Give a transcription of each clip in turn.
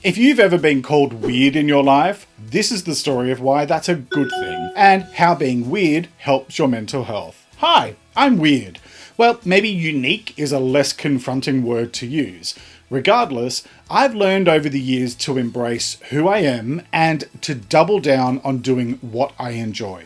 If you've ever been called weird in your life, this is the story of why that's a good thing and how being weird helps your mental health. Hi, I'm weird. Well, maybe unique is a less confronting word to use. Regardless, I've learned over the years to embrace who I am and to double down on doing what I enjoy.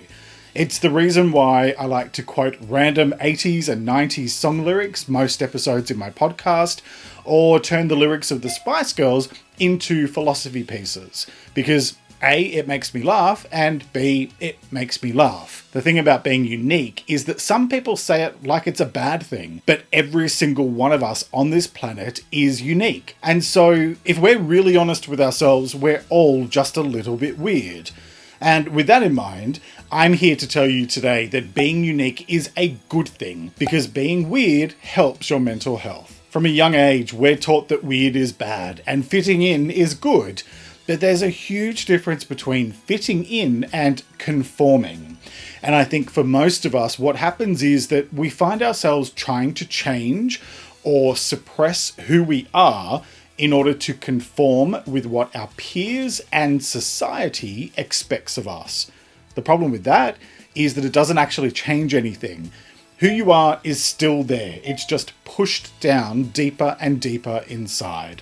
It's the reason why I like to quote random 80s and 90s song lyrics most episodes in my podcast, or turn the lyrics of the Spice Girls into philosophy pieces. Because A, it makes me laugh, and B, it makes me laugh. The thing about being unique is that some people say it like it's a bad thing, but every single one of us on this planet is unique. And so if we're really honest with ourselves, we're all just a little bit weird. And with that in mind, I'm here to tell you today that being unique is a good thing, because being weird helps your mental health. From a young age, we're taught that weird is bad and fitting in is good, but there's a huge difference between fitting in and conforming. And I think for most of us, what happens is that we find ourselves trying to change or suppress who we are in order to conform with what our peers and society expects of us. The problem with that is that it doesn't actually change anything. Who you are is still there. It's just pushed down deeper and deeper inside.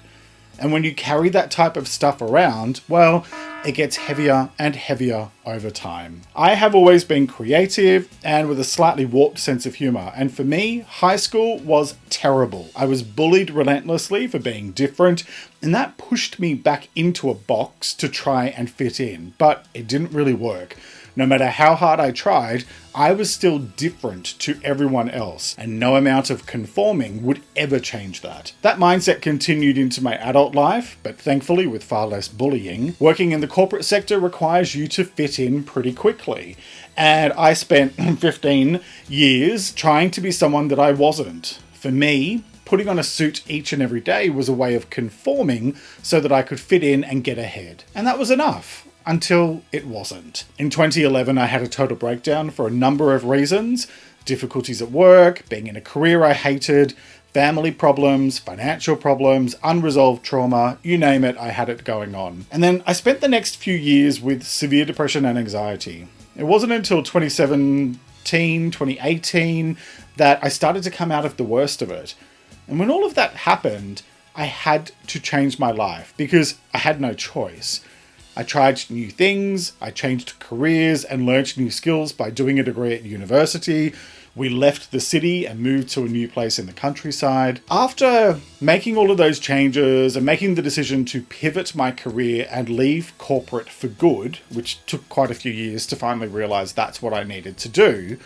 And when you carry that type of stuff around, well, it gets heavier and heavier over time. I have always been creative and with a slightly warped sense of humor. And for me, high school was terrible. I was bullied relentlessly for being different, and that pushed me back into a box to try and fit in. But it didn't really work. No matter how hard I tried, I was still different to everyone else, and no amount of conforming would ever change that. That mindset continued into my adult life, but thankfully with far less bullying. Working in the corporate sector requires you to fit in pretty quickly, and I spent 15 years trying to be someone that I wasn't. For me, putting on a suit each and every day was a way of conforming so that I could fit in and get ahead. And that was enough. Until it wasn't. In 2011, I had a total breakdown for a number of reasons. Difficulties at work, being in a career I hated, family problems, financial problems, unresolved trauma, you name it, I had it going on. And then I spent the next few years with severe depression and anxiety. It wasn't until 2017, 2018 that I started to come out of the worst of it. And when all of that happened, I had to change my life because I had no choice. I tried new things, I changed careers and learnt new skills by doing a degree at university. We left the city and moved to a new place in the countryside. After making all of those changes and making the decision to pivot my career and leave corporate for good, which took quite a few years to finally realize that's what I needed to do,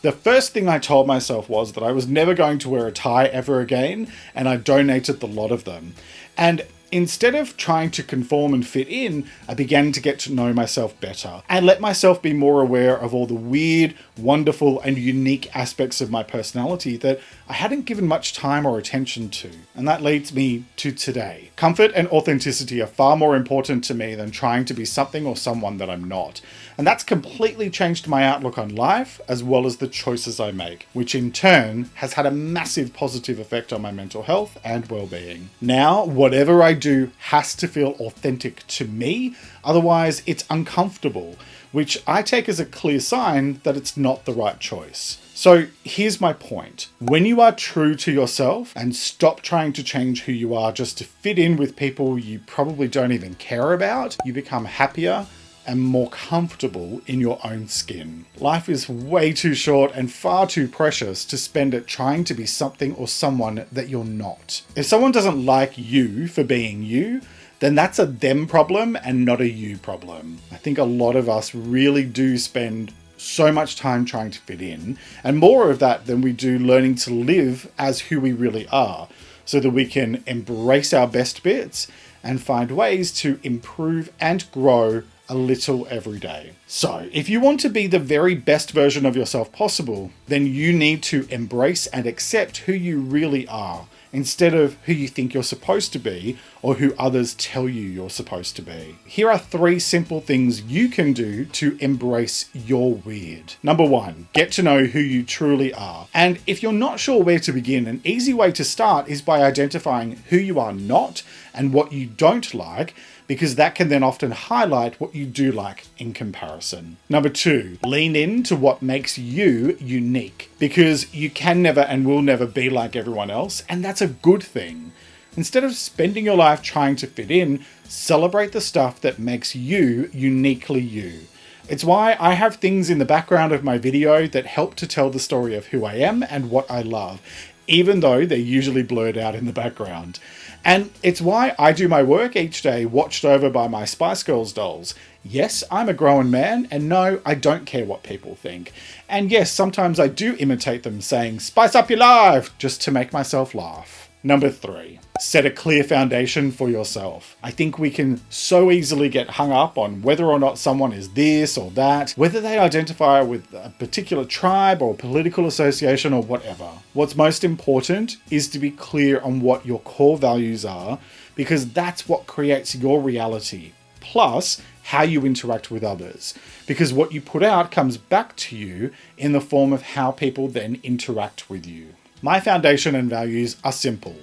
the first thing I told myself was that I was never going to wear a tie ever again, and I donated the lot of them. And instead of trying to conform and fit in, I began to get to know myself better and let myself be more aware of all the weird, wonderful, and unique aspects of my personality that I hadn't given much time or attention to. And that leads me to today. Comfort and authenticity are far more important to me than trying to be something or someone that I'm not. And that's completely changed my outlook on life as well as the choices I make, which in turn has had a massive positive effect on my mental health and well-being. Now, whatever I do has to feel authentic to me, otherwise it's uncomfortable, which I take as a clear sign that it's not the right choice. So here's my point. When you are true to yourself and stop trying to change who you are just to fit in with people you probably don't even care about, you become happier and more comfortable in your own skin. Life is way too short and far too precious to spend it trying to be something or someone that you're not. If someone doesn't like you for being you, then that's a them problem and not a you problem. I think a lot of us really do spend so much time trying to fit in, and more of that than we do learning to live as who we really are, so that we can embrace our best bits and find ways to improve and grow a little every day. So, if you want to be the very best version of yourself possible, then you need to embrace and accept who you really are, instead of who you think you're supposed to be, or who others tell you you're supposed to be. Here are 3 simple things you can do to embrace your weird. Number 1, get to know who you truly are. And if you're not sure where to begin, an easy way to start is by identifying who you are not and what you don't like, because that can then often highlight what you do like in comparison. Number 2, lean into what makes you unique, because you can never and will never be like everyone else, and that's a good thing. Instead of spending your life trying to fit in, celebrate the stuff that makes you uniquely you. It's why I have things in the background of my video that help to tell the story of who I am and what I love, even though they're usually blurred out in the background. And it's why I do my work each day watched over by my Spice Girls dolls. Yes, I'm a grown man, and no, I don't care what people think. And yes, sometimes I do imitate them saying, "Spice up your life," just to make myself laugh. Number 3, set a clear foundation for yourself. I think we can so easily get hung up on whether or not someone is this or that, whether they identify with a particular tribe or political association or whatever. What's most important is to be clear on what your core values are, because that's what creates your reality, plus how you interact with others, because what you put out comes back to you in the form of how people then interact with you. My foundation and values are simple.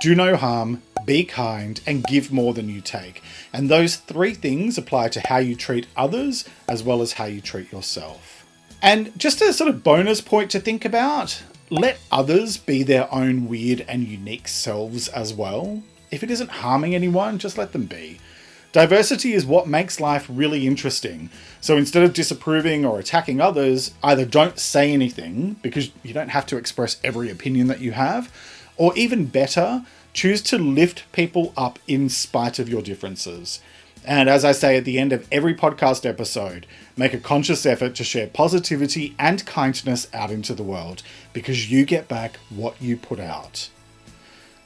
Do no harm, be kind, and give more than you take. And those 3 things apply to how you treat others as well as how you treat yourself. And just a sort of bonus point to think about, let others be their own weird and unique selves as well. If it isn't harming anyone, just let them be. Diversity is what makes life really interesting. So instead of disapproving or attacking others, either don't say anything, because you don't have to express every opinion that you have, or even better, choose to lift people up in spite of your differences. And as I say at the end of every podcast episode, make a conscious effort to share positivity and kindness out into the world, because you get back what you put out.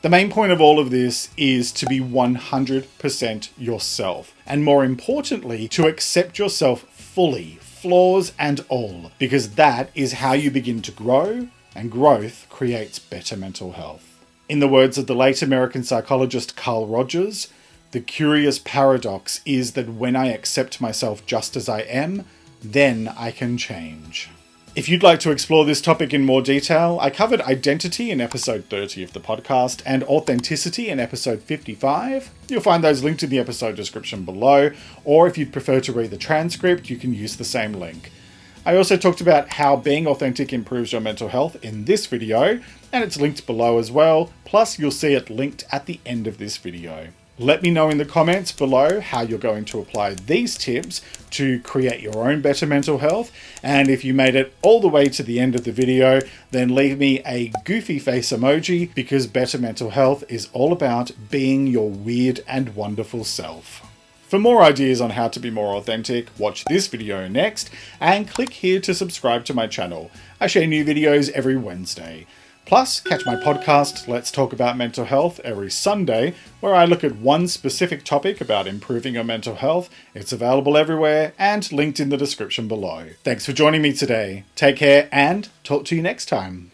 The main point of all of this is to be 100% yourself, and more importantly, to accept yourself fully, flaws and all, because that is how you begin to grow, and growth creates better mental health. In the words of the late American psychologist Carl Rogers, the curious paradox is that when I accept myself just as I am, then I can change. If you'd like to explore this topic in more detail, I covered identity in episode 30 of the podcast and authenticity in episode 55. You'll find those linked in the episode description below, or if you'd prefer to read the transcript, you can use the same link. I also talked about how being authentic improves your mental health in this video, and it's linked below as well, plus you'll see it linked at the end of this video. Let me know in the comments below how you're going to apply these tips to create your own better mental health. And if you made it all the way to the end of the video, then leave me a goofy face emoji, because better mental health is all about being your weird and wonderful self. For more ideas on how to be more authentic, watch this video next and click here to subscribe to my channel. I share new videos every Wednesday. Plus, catch my podcast, Let's Talk About Mental Health, every Sunday, where I look at one specific topic about improving your mental health. It's available everywhere and linked in the description below. Thanks for joining me today. Take care and talk to you next time.